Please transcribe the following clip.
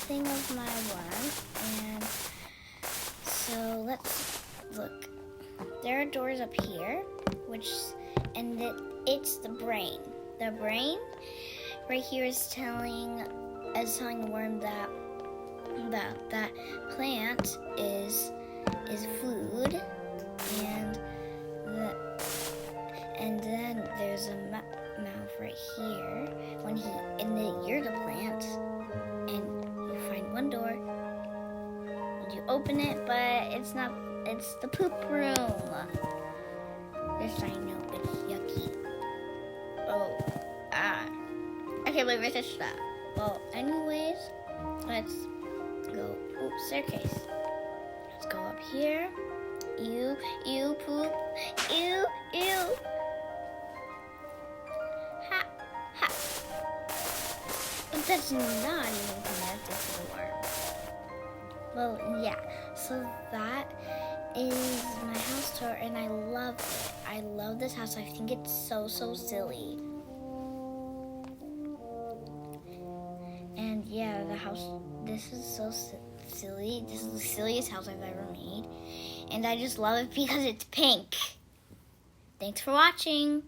thing of my worm. And so let's look. There are doors up here, it's the brain. The brain right here is telling the worm that plant is food, and then there's a mouth right here and then you're the plant, and you find one door and you open it, but it's not. It's the poop room. This I know it's yucky. Oh, I can't believe I touched that. Well, anyways, let's go. Oops, staircase. Let's go up here. Ew, poop. Ew. Ha. But that's not even connected to the worm. Well, yeah. So that is my house tour, and I love it. I love this house. I think it's so silly. And yeah, the house, this is so silly. This is the silliest house I've ever made. And I just love it because it's pink. Thanks for watching.